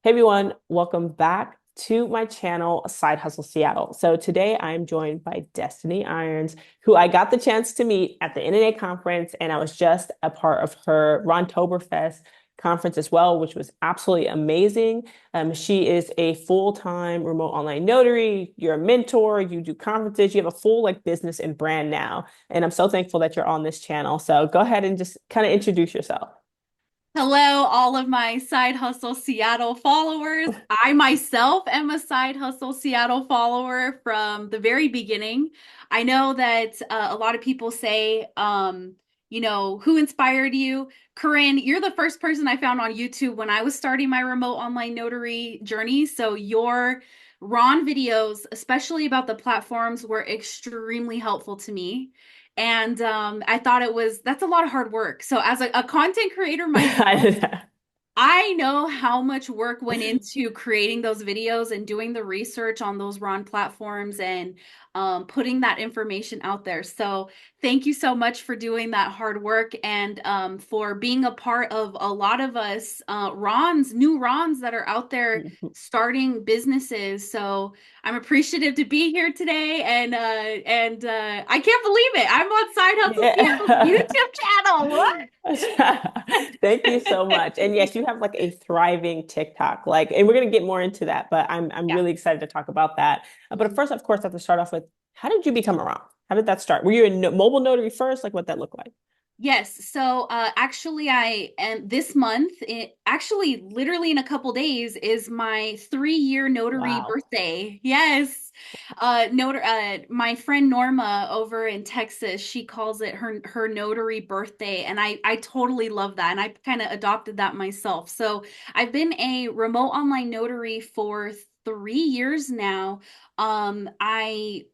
Hey everyone, welcome back to my channel, Side Hustle Seattle. So today I'm joined by Destiny Irons, who I got the chance to meet at the NNA conference, and I was just a part of her Rontoberfest conference as well, which was absolutely amazing. She is a full-time remote online notary. You're a mentor, you do conferences, you have a full business and brand now. And I'm so thankful that you're on this channel. So go ahead and just kind of introduce yourself. Hello, all of my Side Hustle Seattle followers. I myself am a Side Hustle Seattle follower from the very beginning. I know that a lot of people say, who inspired you? Corinne, you're the first person I found on YouTube when I was starting my remote online notary journey. So your Ron videos, especially about the platforms, were extremely helpful to me. And I thought that's a lot of hard work. So as a content creator myself, I know how much work went into creating those videos and doing the research on those Ron platforms and putting that information out there. So thank you so much for doing that hard work and for being a part of a lot of us new Rons that are out there starting businesses. So I'm appreciative to be here today, and I can't believe it. I'm on Side Hustle Seattle's Yeah. YouTube channel. What? Thank you so much. And yes, you have a thriving TikTok. And we're gonna get more into that, but I'm Yeah. really excited to talk about that. But Mhm. first, of course, I have to start off with how did you become a ROM? How did that start? Were you a mobile notary first? Like what that looked like? Yes. So actually, I am this month, actually, literally in a couple days, is my 3-year notary Wow. birthday. Yes. My friend Norma over in Texas, she calls it her notary birthday. And I totally love that. And I kind of adopted that myself. So I've been a remote online notary for 3 years now. I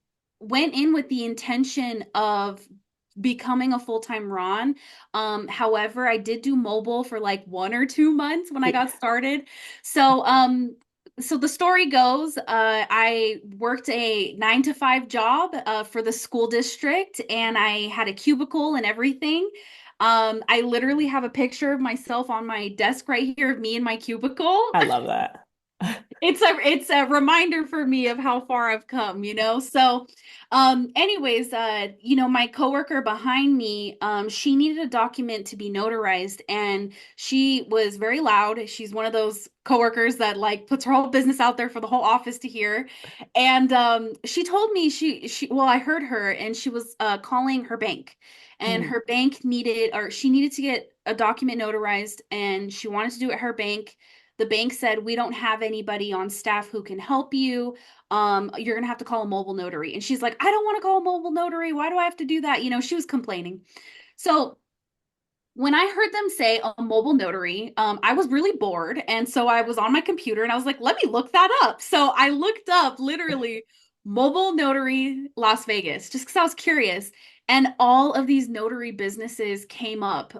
went in with the intention of becoming a full-time Ron. However, I did do mobile for like 1 or 2 months when I got started. So, so the story goes, I worked a 9 to 5 job for the school district, and I had a cubicle and everything. I literally have a picture of myself on my desk right here of me in my cubicle. I love that. It's a reminder for me of how far I've come. So anyways, my coworker behind me, she needed a document to be notarized, and she was very loud. She's one of those coworkers that like puts her whole business out there for the whole office to hear. And she told me I heard her, and she was calling her bank, and Mhm. her bank needed, or she needed to get a document notarized, and she wanted to do it at her bank. The bank said, we don't have anybody on staff who can help you. You're gonna have to call a mobile notary. And she's like, I don't want to call a mobile notary. Why do I have to do that? She was complaining. So when I heard them say a mobile notary, I was really bored. And so I was on my computer and I was like, let me look that up. So I looked up literally mobile notary Las Vegas just because I was curious. And all of these notary businesses came up,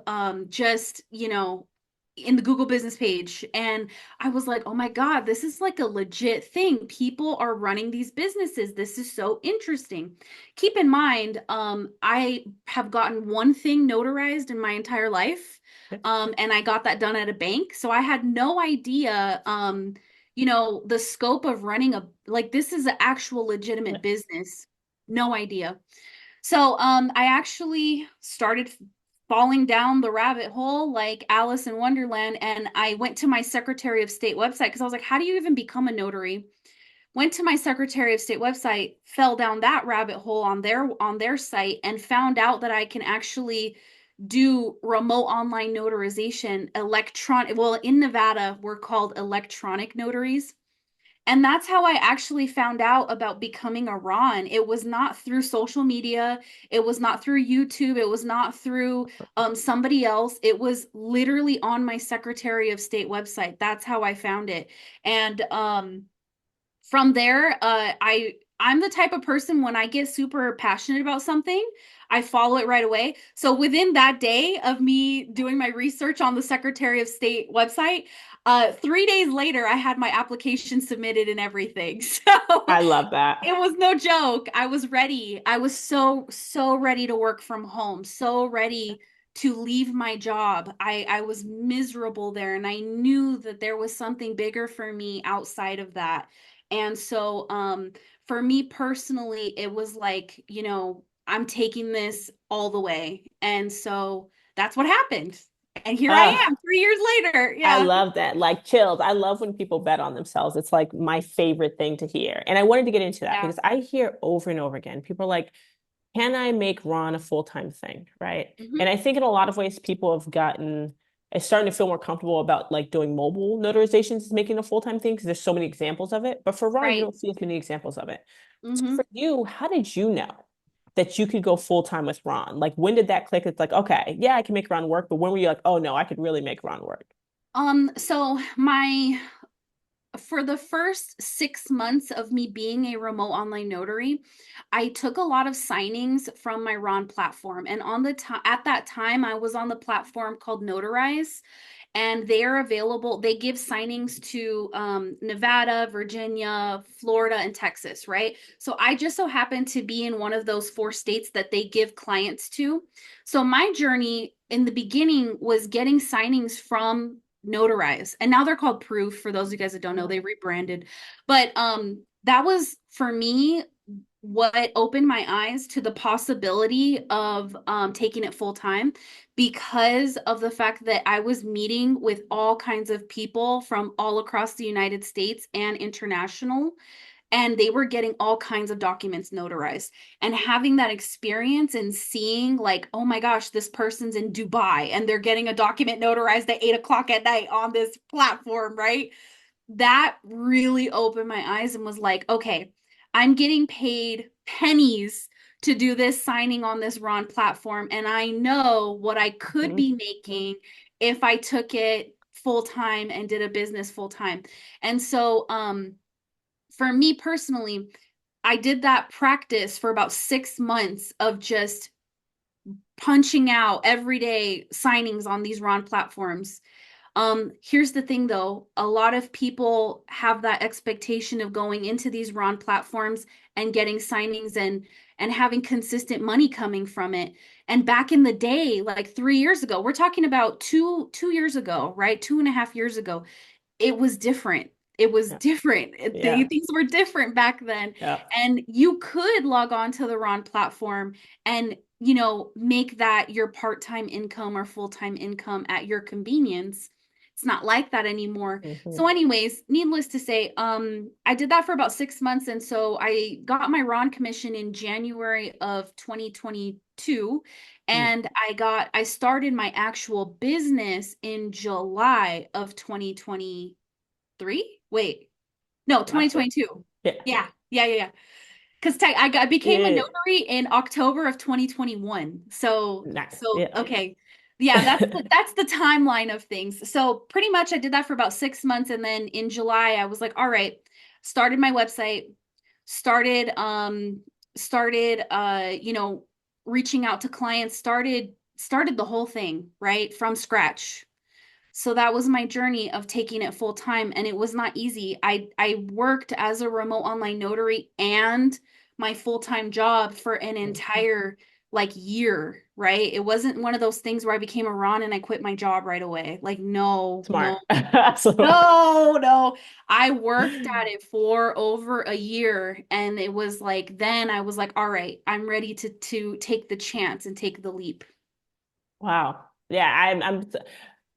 in the Google business page. And I was like, oh my God, this is like a legit thing. People are running these businesses. This is so interesting. Keep in mind, I have gotten one thing notarized in my entire life, and I got that done at a bank. So I had no idea, the scope of running this is an actual legitimate business. No idea. So I actually started falling down the rabbit hole like Alice in Wonderland, and I went to my Secretary of State website because I was like, how do you even become a notary? Went to my Secretary of State website, fell down that rabbit hole on their site, and found out that I can actually do remote online notarization electronic. Well, in Nevada, we're called electronic notaries. And that's how I actually found out about becoming a Ron. It was not through social media. It was not through YouTube. It was not through somebody else. It was literally on my Secretary of State website. That's how I found it. And from there, I'm the type of person when I get super passionate about something, I follow it right away. So within that day of me doing my research on the Secretary of State website, 3 days later, I had my application submitted and everything. So I love that. it was no joke. I was ready. I was so ready to work from home, so ready to leave my job. I was miserable there, and I knew that there was something bigger for me outside of that. And so for me personally, it was like, I'm taking this all the way. And so that's what happened. And here I Uh, am 3 years later. I Yeah. love that. Like chills. I love when people bet on themselves. It's like my favorite thing to hear. And I wanted to get into that Yeah. because I hear over and over again, people are like, can I make Ron a full-time thing? Right. And Hmm. I think in a lot of ways, people have gotten, it's starting to feel more comfortable about like doing mobile notarizations as making a full-time thing because there's so many examples of it. But for Ron, you Right. don't see as many examples of it. So for Hmm. you, how did you know that you could go full-time with Ron? Like when did that click? It's like, okay, yeah, I can make Ron work. But when were you like, oh no, I could really make Ron work? So my for the first 6 months of me being a remote online notary, I took a lot of signings from my Ron platform. And at that time, I was on the platform called Notarize, and they are available. They give signings to Nevada, Virginia, Florida, and Texas, right? So I just so happened to be in one of those 4 states that they give clients to. So my journey in the beginning was getting signings from Notarize, and now they're called Proof. For those of you guys that don't know, they rebranded. But that was for me what opened my eyes to the possibility of taking it full time, because of the fact that I was meeting with all kinds of people from all across the United States and international, and they were getting all kinds of documents notarized. And having that experience and seeing, like, oh my gosh, this person's in Dubai and they're getting a document notarized at 8 o'clock at night on this platform, right? That really opened my eyes and was like, okay, I'm getting paid pennies to do this signing on this Ron platform. And I know what I could Mhm. be making if I took it full time and did a business full time. And so, for me personally, I did that practice for about 6 months of just punching out everyday signings on these Ron platforms. Here's the thing though, a lot of people have that expectation of going into these Ron platforms and getting signings and having consistent money coming from it. And back in the day, like 3 years ago, we're talking about two years ago, right? 2.5 years ago, it was different. It was Yeah. different. Yeah. Things were different back then. Yeah. And you could log on to the Ron platform and, make that your part-time income or full-time income at your convenience. It's not like that anymore. So, Mhm. anyways, needless to say, I did that for about 6 months. And so I got my Ron commission in January of 2022. Mm. And I started my actual business in July of 2023. Wait, no, Gotcha. 2022. Yeah. Yeah, yeah, yeah, yeah. Because I became a Yeah. notary in October of 2021. Nice. So Yeah. okay, yeah, that's the timeline of things. So pretty much, I did that for about 6 months, and then in July, I was like, all right, started my website, started reaching out to clients, started the whole thing right from scratch. So that was my journey of taking it full time, and it was not easy. I worked as a remote online notary and my full-time job for an Mm. entire like year, right? It wasn't one of those things where I became a Ron and I quit my job right away. Like no, Smart. no, Absolutely. no, no. I worked at it for over a year, and it was like then I was like, all right, I'm ready to take the chance and take the leap. Wow. Yeah,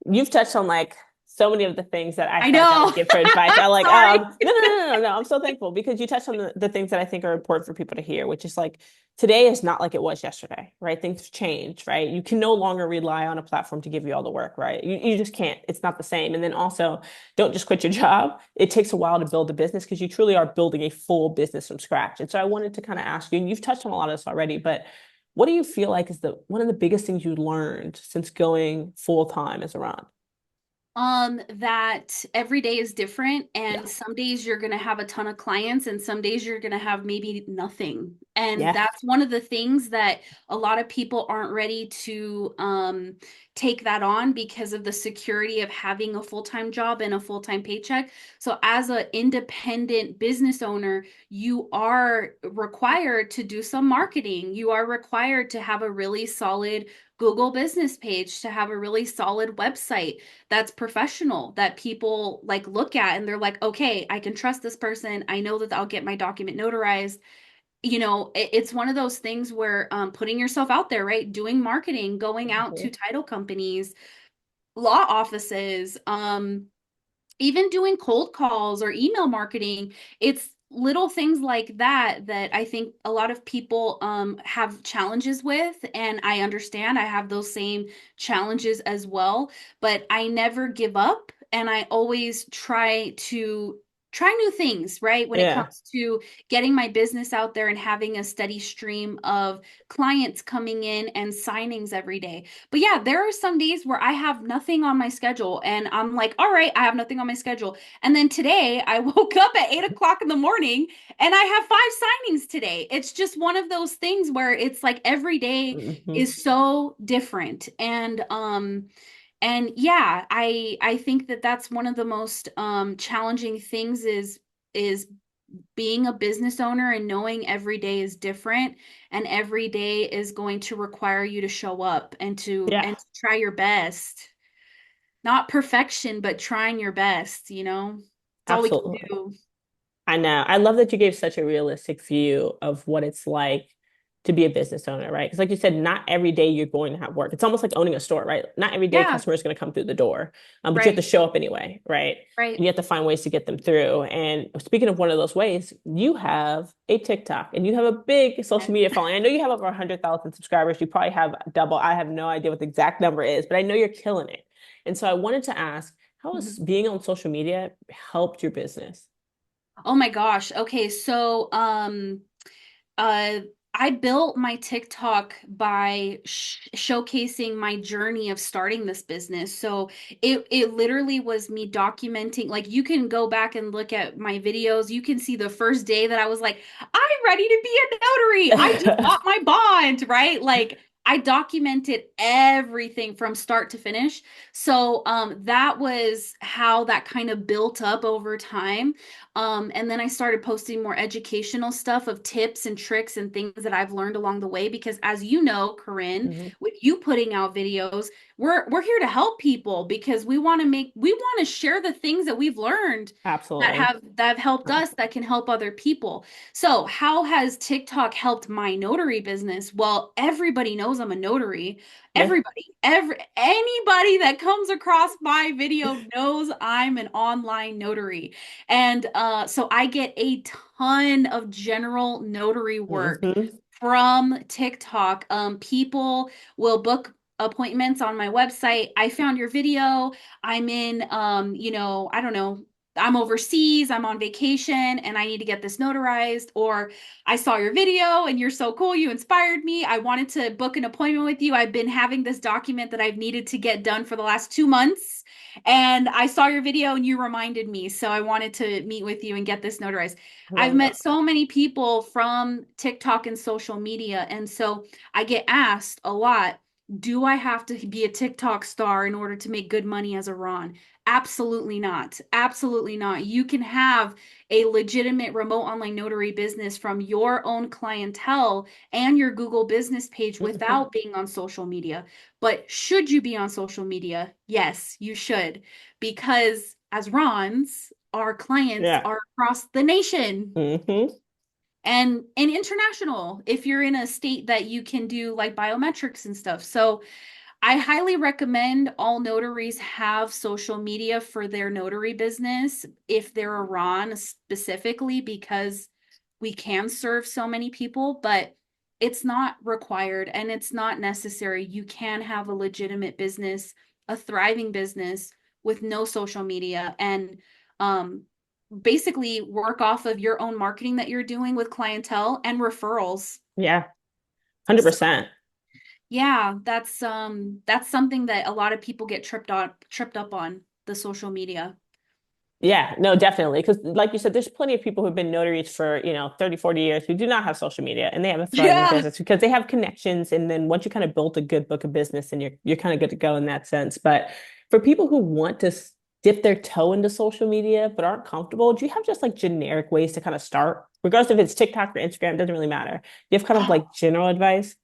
you've touched on like so many of the things that I I feel like I would know. give for advice. I like, Sorry. no, no, no, no, no. I'm so thankful because you touched on the things that I think are important for people to hear, which is like today is not like it was yesterday, right? Things change, right? You can no longer rely on a platform to give you all the work, right? You just can't. It's not the same. And then also, don't just quit your job. It takes a while to build a business because you truly are building a full business from scratch. And so I wanted to kind of ask you, and you've touched on a lot of this already, but what do you feel like is the one of the biggest things you learned since going full time as a Ron? That every day is different, Yeah. and some days you're going to have a ton of clients, and some days you're going to have maybe nothing. And Yeah. that's one of the things that a lot of people aren't ready to take that on because of the security of having a full-time job and a full-time paycheck. So, as an independent business owner, you are required to do some marketing. You are required to have a really solid Google business page, to have a really solid website that's professional, that people like look at and they're like, okay, I can trust this person. I know that I'll get my document notarized. It's one of those things where putting yourself out there, right? Doing marketing, going out to Mhm. title companies, law offices, even doing cold calls or email marketing. It's little things like that that I think a lot of people have challenges with, and I understand I have those same challenges as well, but I never give up, and I always try new things, right? When it Yeah. comes to getting my business out there and having a steady stream of clients coming in and signings every day. But yeah, there are some days where I have nothing on my schedule and I'm like, all right, I have nothing on my schedule. And then today I woke up at 8 o'clock in the morning and I have 5 signings today. It's just one of those things where it's like every day Hmm. is so different. And yeah, I think that that's one of the most challenging things is being a business owner and knowing every day is different and every day is going to require you to show up Yeah, and to try your best. Not perfection, but trying your best, you know? It's all we can absolutely. do. I know. I love that you gave such a realistic view of what it's like to be a business owner, right? Because, like you said, not every day you're going to have work. It's almost like owning a store, right? Not every day Yeah, customers going to come through the door, but you have to right, show up anyway, right? right. And you have to find ways to get them through. And speaking of one of those ways, you have a TikTok and you have a big social media following. I know you have over 100,000 subscribers. You probably have double. I have no idea what the exact number is, but I know you're killing it. And so I wanted to ask, how has Mhm. being on social media helped your business? Oh my gosh. Okay, so Uh, I built my TikTok by showcasing my journey of starting this business. So it literally was me documenting. Like you can go back and look at my videos. You can see the first day that I was like, I'm ready to be a notary. I just got my bond, right? Like I documented everything from start to finish. So that was how that kind of built up over time. And then I started posting more educational stuff of tips and tricks and things that I've learned along the way. Because as you know, Corinne, Mhm. with you putting out videos, we're here to help people because we want to share the things that we've learned Absolutely. that have helped us that can help other people. So, how has TikTok helped my notary business? Well, everybody knows I'm a notary. Yeah. Anybody that comes across my video knows I'm an online notary. And so I get a ton of general notary work Hmm. from TikTok. People will book appointments on my website. I found your video. I'm in, I don't know. I'm overseas, I'm on vacation, and I need to get this notarized. Or I saw your video and you're so cool. You inspired me. I wanted to book an appointment with you. I've been having this document that I've needed to get done for the last 2 months. And I saw your video and you reminded me. So I wanted to meet with you and get this notarized. I I've love met that. so many people from TikTok and social media. And so I get asked a lot, do I have to be a TikTok star in order to make good money as a Ron? Absolutely not. Absolutely not. You can have a legitimate remote online notary business from your own clientele and your Google business page Mhm. without being on social media. But should you be on social media? Yes, you should. Because as Rons, our clients Yeah. are across the nation Hmm. and international if you're in a state that you can do like biometrics and stuff. So I highly recommend all notaries have social media for their notary business if they're a Ron specifically, because we can serve so many people, but it's not required and it's not necessary. You can have a legitimate business, a thriving business with no social media and um, basically work off of your own marketing that you're doing with clientele and referrals. Yeah. So 100%. yeah, that's something that a lot of people get tripped up on, the social media. Yeah, no, definitely. Because like you said, there's plenty of people who've been notaries for, 30, 40 years who do not have social media and they have a thriving Yeah. business because they have connections. And then once you kind of build a good book of business and you're kind of good to go in that sense. But for people who want to dip their toe into social media but aren't comfortable, do you have just like generic ways to kind of start? Regardless if it's TikTok or Instagram, it doesn't really matter. Do you have kind of like general advice?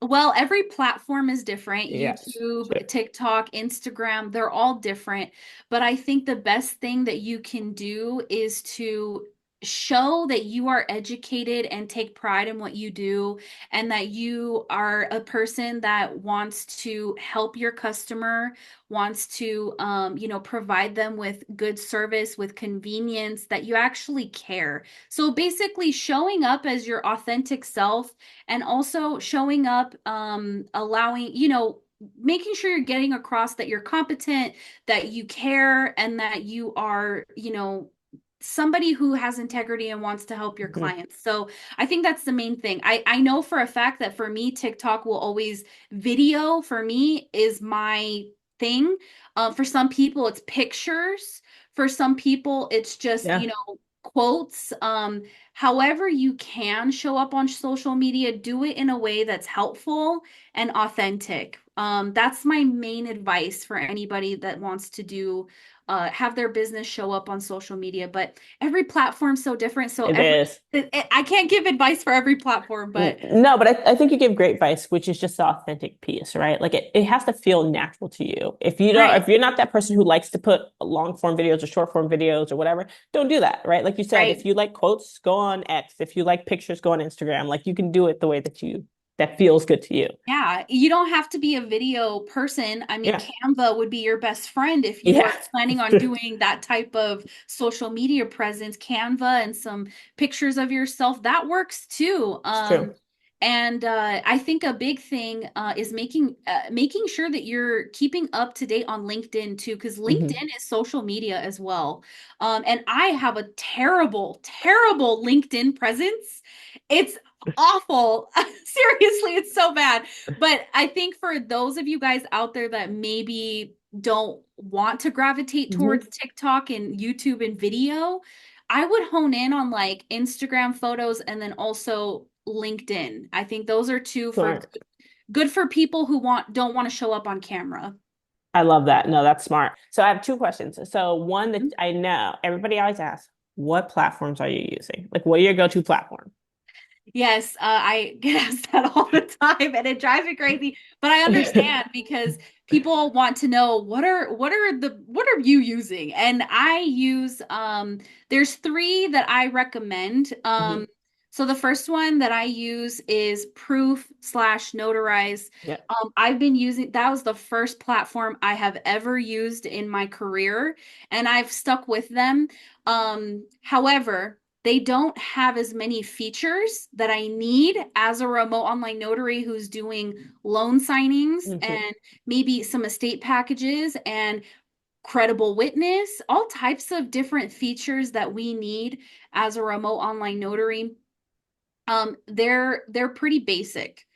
Well, every platform is different. Yes. YouTube, Sure. TikTok, Instagram, they're all different. But I think the best thing that you can do is to show that you are educated and take pride in what you do, and that you are a person that wants to help your customer, wants to, provide them with good service, with convenience, that you actually care. So basically, showing up as your authentic self, and also showing up, allowing, making sure you're getting across that you're competent, that you care, and that you are, somebody who has integrity and wants to help your Mhm. clients. So I think that's the main thing. I know for a fact that for me, TikTok will always, video for me is my thing. For some people, it's pictures. For some people, it's just, Yeah. quotes. However you can show up on social media, do it in a way that's helpful and authentic. That's my main advice for anybody that wants to have their business show up on social media. But every platform's so different. So It is. I can't give advice for every platform, but No, but I think you give great advice, which is just the authentic piece, right? Like it has to feel natural to you. right, If you're not that person who likes to put long form videos or short form videos or whatever, don't do that, right? Like you said, if right. you like quotes, go on X. If you like pictures, go on Instagram. Like you can do it the way that feels good to you. Yeah, you don't have to be a video person. I mean, Yeah. Canva would be your best friend if you Yeah. are planning on doing that type of social media presence. Canva and some pictures of yourself, that works too. It's true. And I think a big thing is making sure that you're keeping up to date on LinkedIn too, because Hmm. LinkedIn is social media as well. And I have a terrible, terrible LinkedIn presence. It's awful. Seriously, it's so bad. But I think for those of you guys out there that maybe don't want to gravitate Hmm. towards TikTok and YouTube and video, I would hone in on like Instagram photos and then also LinkedIn. I think those are two for Smart. good for people who don't want to show up on camera. I love that. No, that's smart. So I have two questions. So one that Mm-hmm. I know everybody always asks, what platforms are you using? Like, what are your go-to platform? Yes, I get asked that all the time, and it drives me crazy. But I understand because people want to know what are you using? And I use, there's three that I recommend. Mhm. So the first one that I use is Proof slash Notarize. Yeah, I've been using, that was the first platform I have ever used in my career, and I've stuck with them. However, they don't have as many features that I need as a remote online notary who's doing loan signings hmm, and maybe some estate packages and credible witness, all types of different features that we need as a remote online notary. They're pretty basic,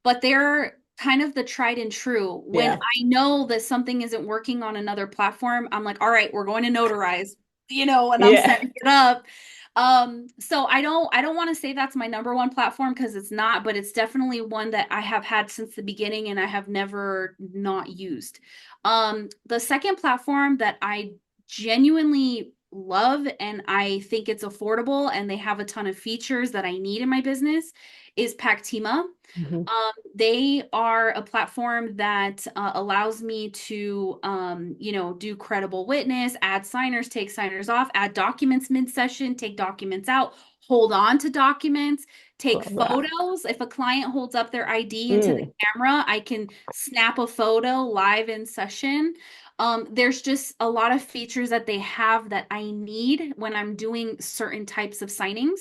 but they're kind of the tried and true. When yeah, I know that something isn't working on another platform, I'm like, all right, we're going to notarize, and I'm yeah. setting it up. So I don't want to say that's my number one platform because it's not, but it's definitely one that I have had since the beginning and I have never not used. The second platform that I genuinely love and I think it's affordable and they have a ton of features that I need in my business is Pactima. Hmm. They are a platform that allows me to, do credible witness, add signers, take signers off, add documents mid-session, take documents out, hold on to documents, take Love that. photos. If a client holds up their ID into the Mm, camera, I can snap a photo live in session. There's just a lot of features that they have that I need when I'm doing certain types of signings.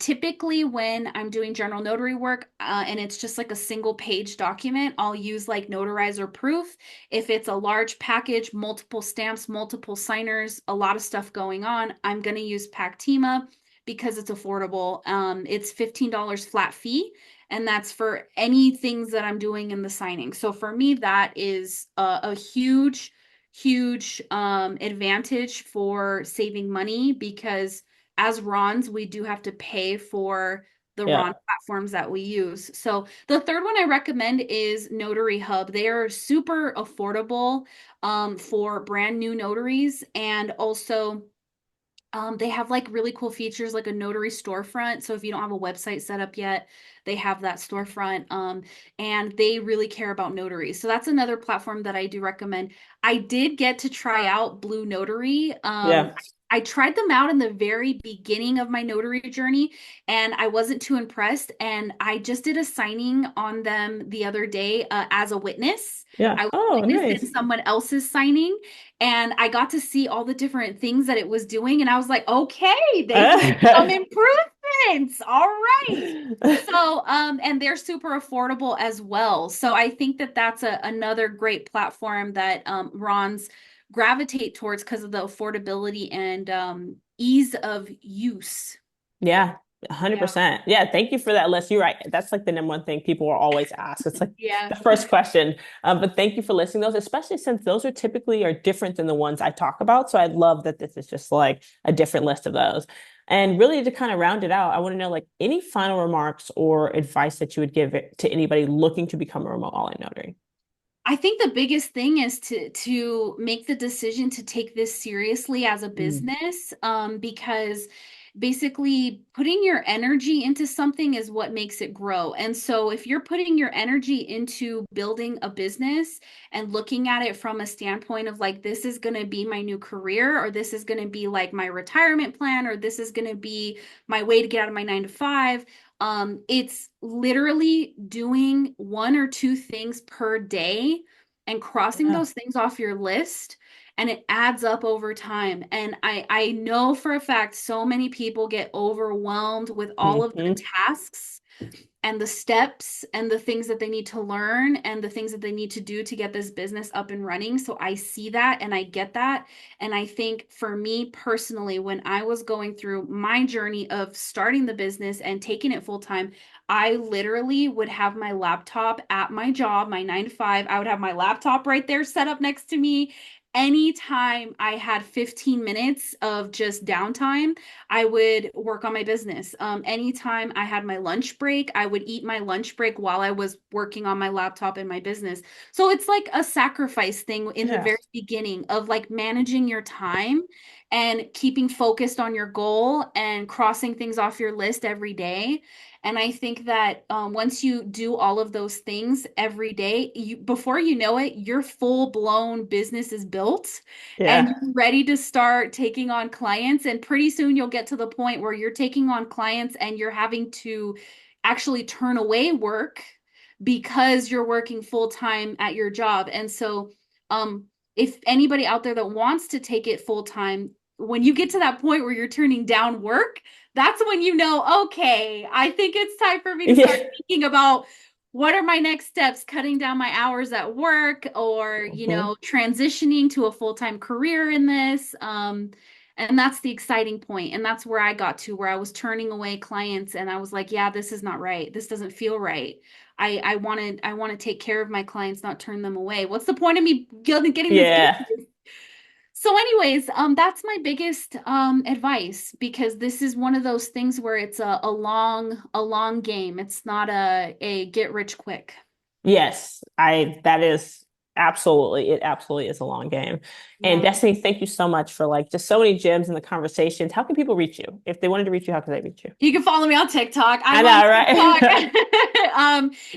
Typically when I'm doing general notary work, and it's just like a single page document, I'll use like notarizer proof. If it's a large package, multiple stamps, multiple signers, a lot of stuff going on, I'm going to use Pactima because it's affordable. It's $15 flat fee, and that's for any things that I'm doing in the signing. So for me, that is a huge, huge advantage for saving money because as Rons, we do have to pay for the Ron yeah, platforms that we use. So the third one I recommend is Notary Hub. They are super affordable for brand new notaries, and also They have like really cool features like a notary storefront. So if you don't have a website set up yet, they have that storefront. And they really care about notaries. So that's another platform that I do recommend. I did get to try out Blue Notary. Yeah. I tried them out in the very beginning of my notary journey and I wasn't too impressed. And I just did a signing on them the other day as a witness. Yeah. I was Oh, witnessing nice. someone else's signing and I got to see all the different things that it was doing. And I was like, okay, they've made some improvements. All right. So, and they're super affordable as well. So I think that that's another great platform that Ron's gravitate towards because of the affordability and ease of use. Yeah, Yeah. 100%. Yeah, thank you for that list. You're right. That's like the number one thing people will always ask. It's like Yeah. the first question. But thank you for listing those, especially since those are typically are different than the ones I talk about. So I love that this is just like a different list of those. And really to kind of round it out, I want to know like any final remarks or advice that you would give it to anybody looking to become a remote online notary. I think the biggest thing is to make the decision to take this seriously as a Mm. business, because basically putting your energy into something is what makes it grow. And so if you're putting your energy into building a business and looking at it from a standpoint of like this is going to be my new career or this is going to be like my retirement plan or this is going to be my way to get out of my 9 to 5, it's literally doing one or two things per day and crossing Yeah. those things off your list, and it adds up over time. And I know for a fact so many people get overwhelmed with all of the Hmm. tasks and the steps and the things that they need to learn and the things that they need to do to get this business up and running. So I see that and I get that. And I think for me personally, when I was going through my journey of starting the business and taking it full time, I literally would have my laptop at my job, my 9 to 5. I would have my laptop right there set up next to me. Anytime I had 15 minutes of just downtime, I would work on my business. Anytime I had my lunch break, I would eat my lunch break while I was working on my laptop in my business. So it's like a sacrifice thing in the Yeah. very beginning of like managing your time and keeping focused on your goal and crossing things off your list every day. And I think that once you do all of those things every day, before you know it, your full blown business is built and Yeah. you're ready to start taking on clients. And pretty soon you'll get to the point where you're taking on clients and you're having to actually turn away work because you're working full time at your job. And so, if anybody out there that wants to take it full time, when you get to that point where you're turning down work, that's when you know, okay, I think it's time for me to start Yeah. thinking about what are my next steps, cutting down my hours at work or, Mhm. transitioning to a full-time career in this. And that's the exciting point. And that's where I got to, where I was turning away clients and I was like, yeah, this is not right. This doesn't feel right. I want to take care of my clients, not turn them away. What's the point of me getting this Yeah. business? So, anyways, that's my biggest advice because this is one of those things where it's a long game. It's not a get rich quick. Yes, that is absolutely, it absolutely is a long game. And Yeah. Destiny, thank you so much for like just so many gems in the conversations. How can people reach you? If they wanted to reach you, how can they reach you? You can follow me on TikTok. I I'm on know, right? TikTok.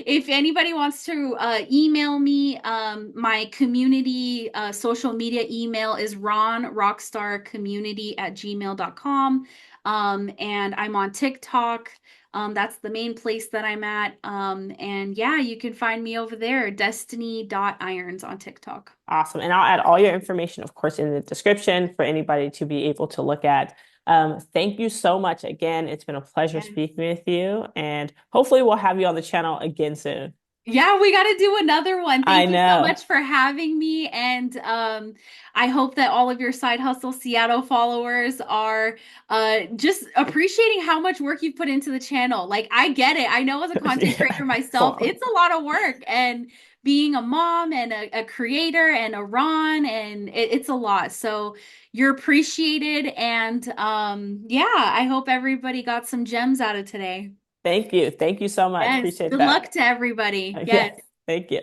If anybody wants to email me, my community social media email is ronrockstarcommunity@gmail.com. And I'm on TikTok. That's the main place that I'm at. And yeah, you can find me over there, Destinee.irons on TikTok. Awesome. And I'll add all your information, of course, in the description for anybody to be able to look at. Thank you so much again. It's been a pleasure Yes. speaking with you, and hopefully we'll have you on the channel again soon. Yeah, we got to do another one. I Thank you so know. much for having me. And I hope that all of your Side Hustle Seattle followers are just appreciating how much work you've put into the channel. Like, I get it. I know as a content Yeah, creator it's myself, long. it's a lot of work. And being a mom and a creator and a Ron, and it's a lot. So you're appreciated. And yeah, I hope everybody got some gems out of today. Thank you. Thank you so much. Yes. Appreciate Good luck that. to everybody. Yes, Yes. thank you.